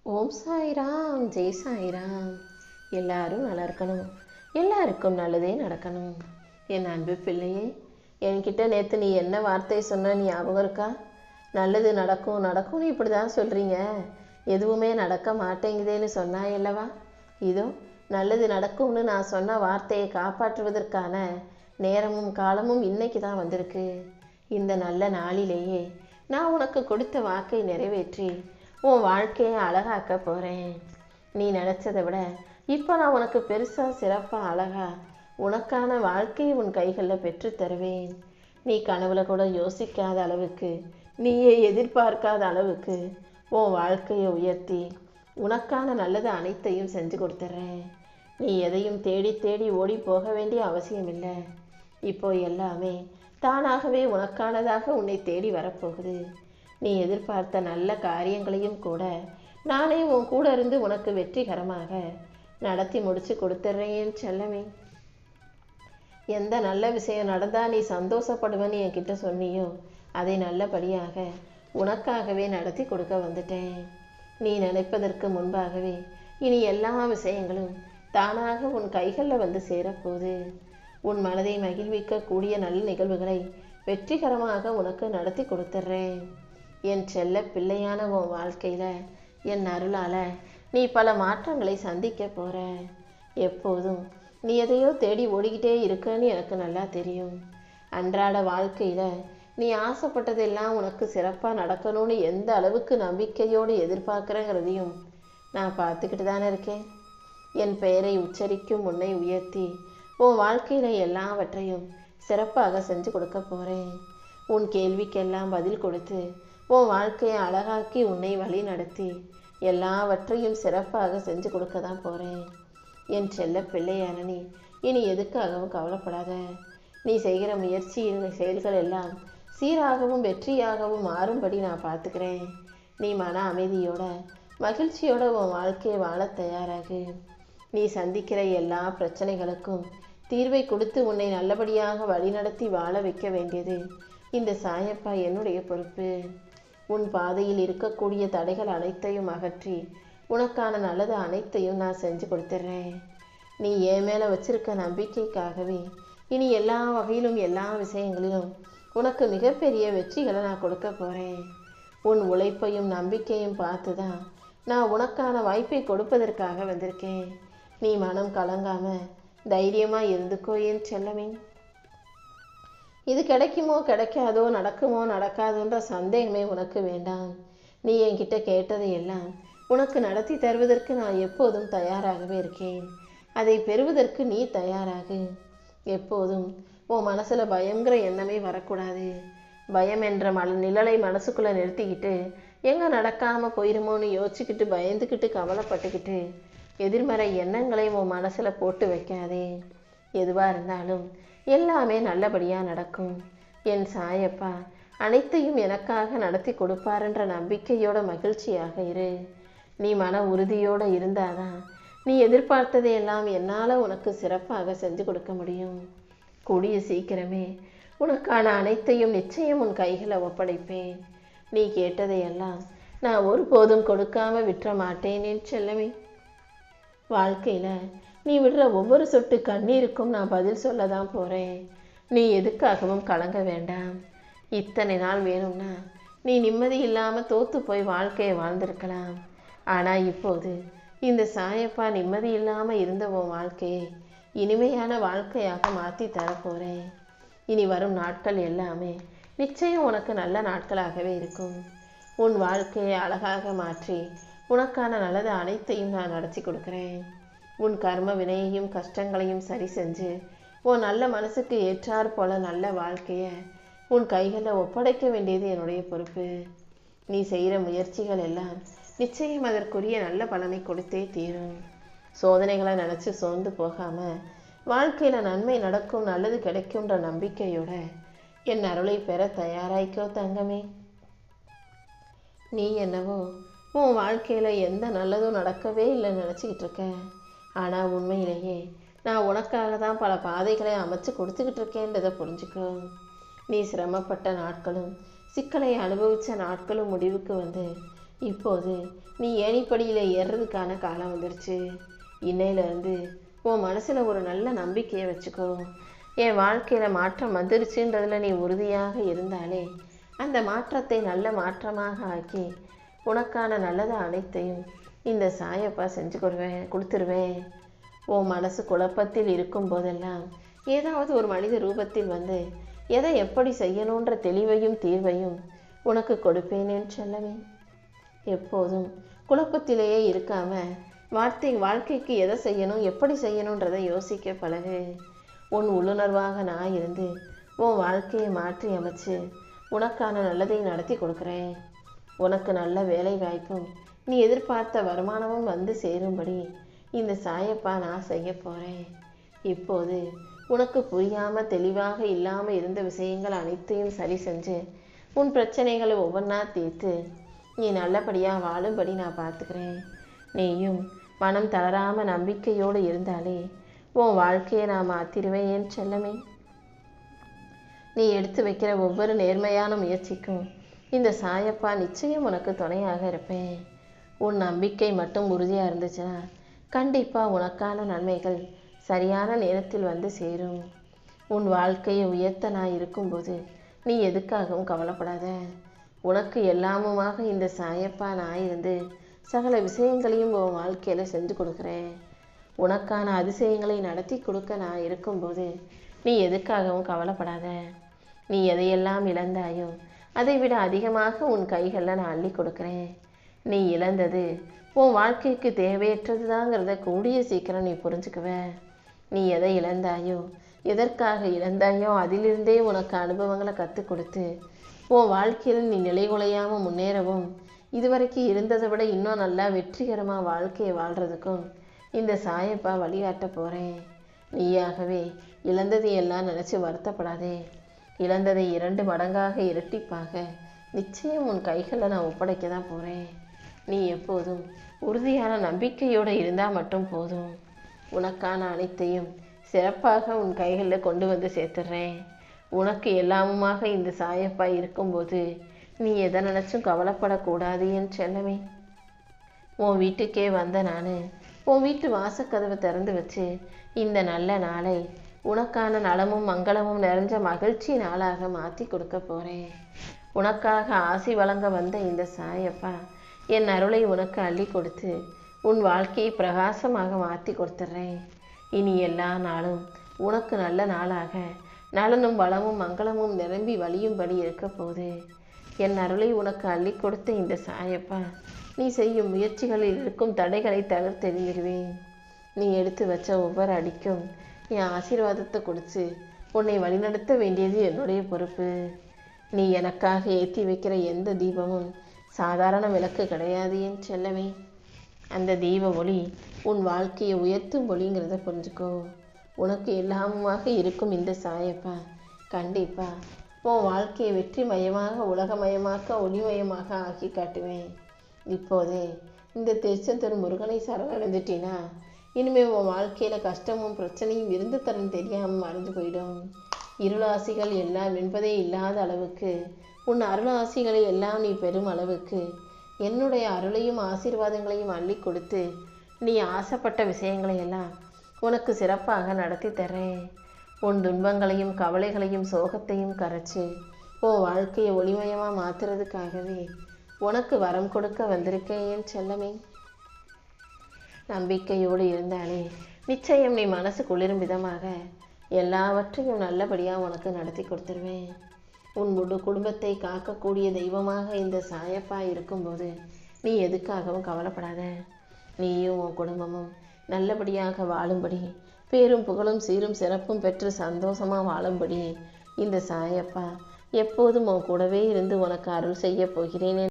ஓம் சாய்ராம், ஜெய் சாய்ராம். எல்லாரும் நல்லா இருக்கணும், எல்லாருக்கும் நல்லதே நடக்கணும். என் அன்பு பிள்ளையே, என்கிட்ட நேற்று நீ என்ன வார்த்தை சொன்ன ஞாபகம் இருக்கா? நல்லது நடக்கும் நடக்கும்னு இப்படி தான் சொல்கிறீங்க, எதுவுமே நடக்க மாட்டேங்குதேன்னு சொன்னாயல்லவா? இதோ நல்லது நடக்கும்னு நான் சொன்ன வார்த்தையை காப்பாற்றுவதற்கான நேரமும் காலமும் இன்னைக்கு தான் வந்திருக்கு. இந்த நல்ல நாளிலேயே நான் உனக்கு கொடுத்த வாக்கை நிறைவேற்றி உன் வாழ்க்கையை அழகாக்க போகிறேன். நீ நினச்சதை விட இப்போ நான் உனக்கு பெருசாக சிறப்பாக அழகா உனக்கான வாழ்க்கையை உன் கைகளில் பெற்று தருவேன். நீ கனவுல கூட யோசிக்காத அளவுக்கு, நீயே எதிர்பார்க்காத அளவுக்கு உன் வாழ்க்கையை உயர்த்தி உனக்கான நல்லது அனைத்தையும் செஞ்சு கொடுத்துட்றேன். நீ எதையும் தேடி தேடி ஓடி போக வேண்டிய அவசியம் இல்லை. இப்போ எல்லாமே தானாகவே உனக்கானதாக உன்னை தேடி வரப்போகுது. நீ எதிர்பார்த்த நல்ல காரியங்களையும் கூட நானே உன் கூட இருந்து உனக்கு வெற்றிகரமாக நடத்தி முடிச்சு கொடுத்துட்றேன் செல்லமே. எந்த நல்ல விஷயம் நடந்தா நீ சந்தோஷப்படுவேன்னு என்கிட்ட சொன்னியோ அதை நல்லபடியாக உனக்காகவே நடத்தி கொடுக்க வந்துட்டேன். நீ நினைப்பதற்கு முன்பாகவே இனி எல்லா விஷயங்களும் தானாக உன் கைகளில் வந்து சேரப்போகுது. உன் மனதை மகிழ்விக்கக்கூடிய நல்ல நிகழ்வுகளை வெற்றிகரமாக உனக்கு நடத்தி கொடுத்துட்றேன். என் செல்ல பிள்ளையான உன் வாழ்க்கையில் என் அருளால் நீ பல மாற்றங்களை சந்திக்க போகிற. எப்போதும் நீ எதையோ தேடி ஓடிக்கிட்டே இருக்கன்னு எனக்கு நல்லா தெரியும். அன்றாட வாழ்க்கையில் நீ ஆசைப்பட்டதெல்லாம் உனக்கு சிறப்பாக நடக்கணும்னு எந்த அளவுக்கு நம்பிக்கையோடு எதிர்பார்க்குறங்கிறதையும் நான் பார்த்துக்கிட்டு தானே இருக்கேன். என் பெயரை உச்சரிக்கும் உன்னை உயர்த்தி உன் வாழ்க்கையில் எல்லாவற்றையும் சிறப்பாக செஞ்சு கொடுக்க போகிறேன். உன் கேள்விக்கெல்லாம் பதில் கொடுத்து உன் வாழ்க்கையை அழகாக்கி உன்னை வழி நடத்தி எல்லாவற்றையும் சிறப்பாக செஞ்சு கொடுக்க தான் போகிறேன். என் செல்ல பிள்ளையான நீ இனி எதுக்காகவும் கவலைப்படாத. நீ செய்கிற முயற்சி செயல்கள் எல்லாம் சீராகவும் வெற்றியாகவும் மாறும்படி நான் பார்த்துக்கிறேன். நீ மன அமைதியோட மகிழ்ச்சியோட உன் வாழ்க்கையை வாழ தயாராகு. நீ சந்திக்கிற எல்லா பிரச்சனைகளுக்கும் தீர்வை கொடுத்து உன்னை நல்லபடியாக வழிநடத்தி வாழ வைக்க வேண்டியது இந்த சாயப்பா என்னுடைய பொறுப்பு. உன் பாதையில் இருக்கக்கூடிய தடைகள் அனைத்தையும் அகற்றி உனக்கான நல்லது அனைத்தையும் நான் செஞ்சு கொடுத்துட்றேன். நீ என் மேலே வச்சிருக்க நம்பிக்கைக்காகவே இனி எல்லா வகையிலும் எல்லா விஷயங்களிலும் உனக்கு மிகப்பெரிய வெற்றிகளை நான் கொடுக்க போகிறேன். உன் உழைப்பையும் நம்பிக்கையும் பார்த்து தான் நான் உனக்கான வாய்ப்பை கொடுப்பதற்காக வந்திருக்கேன். நீ மனம் கலங்காம தைரியமாக இருந்துக்கோ என் செல்லமே. இது கிடைக்குமோ கிடைக்காதோ, நடக்குமோ நடக்காதோன்ற சந்தேகமே உனக்கு வேண்டாம். நீ என்கிட்ட கேட்டதை எல்லாம் உனக்கு நடத்தி தருவதற்கு நான் எப்போதும் தயாராகவே இருக்கேன். அதை பெறுவதற்கு நீ தயாராகு. எப்போதும் உன் மனசில் பயங்கிற எண்ணமே வரக்கூடாது. பயம் என்ற நிழலை மனசுக்குள்ளே நிறுத்திக்கிட்டு எங்கே நடக்காமல் போயிருமோன்னு யோசிச்சுக்கிட்டு பயந்துக்கிட்டு கவலைப்பட்டுக்கிட்டு எதிர்மறை எண்ணங்களை உன் மனசில் போட்டு வைக்காதே. எதுவாக இருந்தாலும் எல்லாமே நல்லபடியாக நடக்கும். என் சாயப்பா அனைத்தையும் எனக்காக நடத்தி கொடுப்பாருன்ற நம்பிக்கையோட மகிழ்ச்சியாக இரு. நீ மன உறுதியோடு இருந்தாதான் நீ எதிர்பார்த்ததையெல்லாம் என்னால் உனக்கு சிறப்பாக செஞ்சு கொடுக்க முடியும். கூடிய சீக்கிரமே உனக்கான அனைத்தையும் நிச்சயம் உன் கைகளை ஒப்படைப்பேன். நீ கேட்டதையெல்லாம் நான் ஒருபோதும் கொடுக்காம விட்டுற மாட்டேனேன்னு செல்லவே. வாழ்க்கையில் நீ விடுற ஒவ்வொரு சொட்டு கண்ணீருக்கும் நான் பதில் சொல்ல தான் போகிறேன். நீ எதுக்காகவும் கலங்க வேண்டாம். இத்தனை நாள் வேணும்னா நீ நிம்மதி இல்லாமல் தோற்று போய் வாழ்க்கையை வாழ்ந்திருக்கலாம். ஆனால் இப்போது இந்த சாயப்பா நிம்மதி இல்லாமல் இருந்த உன் வாழ்க்கையை இனிமையான வாழ்க்கையாக மாற்றி தரப்போகிறேன். இனி வரும் நாட்கள் எல்லாமே நிச்சயம் உனக்கு நல்ல நாட்களாகவே இருக்கும். உன் வாழ்க்கையை அழகாக மாற்றி உனக்கான நல்லது அனைத்தையும் நான் நடத்தி கொடுக்குறேன். உன் கர்ம வினையையும் கஷ்டங்களையும் சரி செஞ்சு உன் நல்ல மனசுக்கு ஏற்றார் போல நல்ல வாழ்க்கையை உன் கைகளில் ஒப்படைக்க வேண்டியது என்னுடைய பொறுப்பு. நீ செய்கிற முயற்சிகள் எல்லாம் நிச்சயம் அதற்குரிய நல்ல பலனை கொடுத்தே தீரும். சோதனைகளை நினச்சி சோர்ந்து போகாமல் வாழ்க்கையில் நன்மை நடக்கும், நல்லது கிடைக்கும்ன்ற நம்பிக்கையோட என் அருளை பெற தயாராய்க்கோ தங்கமே. நீ என்னவோ உன் வாழ்க்கையில் எந்த நல்லதும் நடக்கவே இல்லைன்னு நினச்சிக்கிட்டு இருக்க. ஆனால் உண்மையிலேயே நான் உனக்காக தான் பல பாதைகளை அமைச்சு கொடுத்துக்கிட்டு இருக்கேன்றதை புரிஞ்சுக்கோ. நீ சிரமப்பட்ட நாட்களும் சிக்கலை அனுபவித்த நாட்களும் முடிவுக்கு வந்து இப்போது நீ ஏணிப்படியில் ஏறுறதுக்கான காலம் வந்துருச்சு. இன்னையிலேருந்து உன் மனசில் ஒரு நல்ல நம்பிக்கையை வச்சுக்கோ. என் வாழ்க்கையில் மாற்றம் வந்துருச்சுன்றதுல நீ உறுதியாக இருந்தாலே அந்த மாற்றத்தை நல்ல மாற்றமாக ஆக்கி உனக்கான நல்லது அனைத்தையும் இந்த சாயப்பா செஞ்சு கொடுத்துருவேன். உன் மனசு குழப்பத்தில் இருக்கும் போதெல்லாம் ஏதாவது ஒரு மனித ரூபத்தில் வந்து எதை எப்படி செய்யணுன்ற தெளிவையும் தீர்வையும் உனக்கு கொடுப்பேனேன்னு சொல்லவே. எப்போதும் குழப்பத்திலேயே இருக்காம வாழ்க்கைக்கு எதை செய்யணும் எப்படி செய்யணுன்றதை யோசிக்க பழகு. உன் உள்ளுணர்வாக நான் இருந்து உன் வாழ்க்கையை மாற்றி அமைச்சு உனக்கான நல்லதை நடத்தி கொடுக்குறேன். உனக்கு நல்ல வேலை வாய்ப்பும் நீ எதிர்பார்த்த வருமானமும் வந்து சேரும்படி இந்த சாயப்பா நான் செய்ய போகிறேன். இப்போது உனக்கு புரியாமல் தெளிவாக இல்லாமல் இருந்த விஷயங்கள் அனைத்தையும் சரி செஞ்சு உன் பிரச்சனைகளை ஒவ்வொன்றா தீர்த்து நீ நல்லபடியாக வாழும்படி நான் பார்த்துக்கிறேன். நீயும் மனம் தளராமல் நம்பிக்கையோடு இருந்தாலே உன் வாழ்க்கையை நான் மாற்றிடுவேன் என் செல்லமே. நீ எடுத்து வைக்கிற ஒவ்வொரு நேர்மையான முயற்சிக்கும் இந்த சாயப்பா நிச்சயம் உனக்கு துணையாக இருப்பேன். உன் நம்பிக்கை மட்டும் உறுதியாக இருந்துச்சுன்னா கண்டிப்பாக உனக்கான நன்மைகள் சரியான நேரத்தில் வந்து சேரும். உன் வாழ்க்கையை உயர்த்த நான் இருக்கும்போது நீ எதுக்காகவும் கவலைப்படாத. உனக்கு எல்லாமுமாக இந்த சாயப்பா நான் இருந்து சகல விஷயங்களையும் உன் வாழ்க்கையில் செஞ்சு கொடுக்குறேன். உனக்கான அதிசயங்களை நடத்தி கொடுக்க நான் இருக்கும்போது நீ எதுக்காகவும் கவலைப்படாத. நீ எதையெல்லாம் இழந்தாயோ அதை விட அதிகமாக உன் கைகளில் நான் அள்ளி கொடுக்குறேன். நீ இழந்தது உன் வாழ்க்கைக்கு தேவையற்றது தாங்கிறத கூடிய சீக்கிரம் நீ புரிஞ்சுக்குவ. நீ எதை இழந்தாயோ எதற்காக இழந்தாயோ அதிலிருந்தே உனக்கு அனுபவங்களை கற்றுக் கொடுத்து உன் வாழ்க்கையில் நீ நிலைகுலையாமல் முன்னேறவும் இதுவரைக்கும் இருந்ததை விட இன்னும் நல்லா வெற்றிகரமாக வாழ்க்கையை வாழ்கிறதுக்கும் இந்த சாயப்பா வழிகாட்ட போகிறேன். நீயாகவே இழந்ததையெல்லாம் நினச்சி வருத்தப்படாதே. இழந்ததை 2 மடங்காக இரட்டிப்பாக நிச்சயம் உன் கைகளில் நான் ஒப்படைக்க தான் போகிறேன். நீ எப்போதும் உறுதியான நம்பிக்கையோடு இருந்தால் மட்டும் போதும். உனக்கான அனைத்தையும் சிறப்பாக உன் கைகளில் கொண்டு வந்து சேர்த்துடுறேன். உனக்கு எல்லாமுமாக இந்த சாயப்பா இருக்கும்போது நீ எதை நினச்சும் கவலைப்படக்கூடாது என் செல்லமே. உன் வீட்டுக்கே வந்த நான் உன் வீட்டு வாசக்கதவை திறந்து வச்சு இந்த நல்ல நாளை உனக்கான நலமும் மங்களமும் நிறைஞ்ச மகிழ்ச்சி நாளாக மாற்றி கொடுக்க போகிறேன். உனக்காக ஆசி வழங்க வந்த இந்த சாயப்பா என் அருளை உனக்கு அள்ளி கொடுத்து உன் வாழ்க்கையை பிரகாசமாக மாற்றி கொடுத்துட்றேன். இனி எல்லா நாளும் உனக்கு நல்ல நாளாக நலனும் வளமும் மங்களமும் நிரம்பி வழியும்படி இருக்க போது என் அருளை உனக்கு அள்ளி கொடுத்த இந்த சாயப்பா நீ செய்யும் முயற்சிகளில் இருக்கும் தடைகளை தகர்த்தெறிஞ்சிடுவேன். நீ எடுத்து வச்ச ஒவ்வொரு அடிக்கும் என் ஆசீர்வாதத்தை கொடுத்து உன்னை வழிநடத்த வேண்டியது என்னுடைய பொறுப்பு. நீ எனக்காக ஏற்றி வைக்கிற எந்த தீபமும் சாதாரண விளக்கு கிடையாது என் செல்லமே. அந்த தீப ஒளி உன் வாழ்க்கையை உயர்த்தும் ஒளிங்கிறத புரிஞ்சுக்கோ. உனக்கு எல்லாமுமாக இருக்கும் இந்த சாயப்பா கண்டிப்பா உன் வாழ்க்கையை வெற்றி மயமாக உலகமயமாக்க ஒளிமயமாக ஆக்கி காட்டுவேன். இப்போதே இந்த திருச்செந்தூர் முருகனை சரணடைஞ்சிட்டினா இனிமேல் உன் வாழ்க்கையில் கஷ்டமும் பிரச்சனையும் இருந்து தரம் தெரியாமல் மறைஞ்சு போயிடும். இருளாசிகள் எல்லாம் என்பதே இல்லாத அளவுக்கு உன் அருளாசிகளை எல்லாம் நீ பெறும் அளவுக்கு என்னுடைய அருளையும் ஆசீர்வாதங்களையும் அள்ளி கொடுத்து நீ ஆசைப்பட்ட விஷயங்களை எல்லாம் உனக்கு சிறப்பாக நடத்தி தரேன். உன் துன்பங்களையும் கவலைகளையும் சோகத்தையும் கரைச்சி உன் வாழ்க்கையை ஒளிமயமாக மாற்றுறதுக்காகவே உனக்கு வரம் கொடுக்க வந்திருக்கேன் என் செல்லமே. நம்பிக்கையோடு இருந்தாலே நிச்சயம் நீ மனசு குளிரும் விதமாக எல்லாவற்றையும் நல்லபடியாக உனக்கு நடத்தி கொடுத்துருவேன். உன் முழு குடும்பத்தை காக்கக்கூடிய தெய்வமாக இந்த சாயப்பா இருக்கும்போது நீ எதுக்காகவும் கவலைப்படாத. நீயும் உன் குடும்பமும் நல்லபடியாக வாழும்படி பேரும் புகழும் சீரும் சிறப்பும் பெற்று சந்தோஷமாக வாழும்படி இந்த சாயப்பா எப்போதும் உன் கூடவே இருந்து உனக்கு அருள் செய்ய போகிறேன்.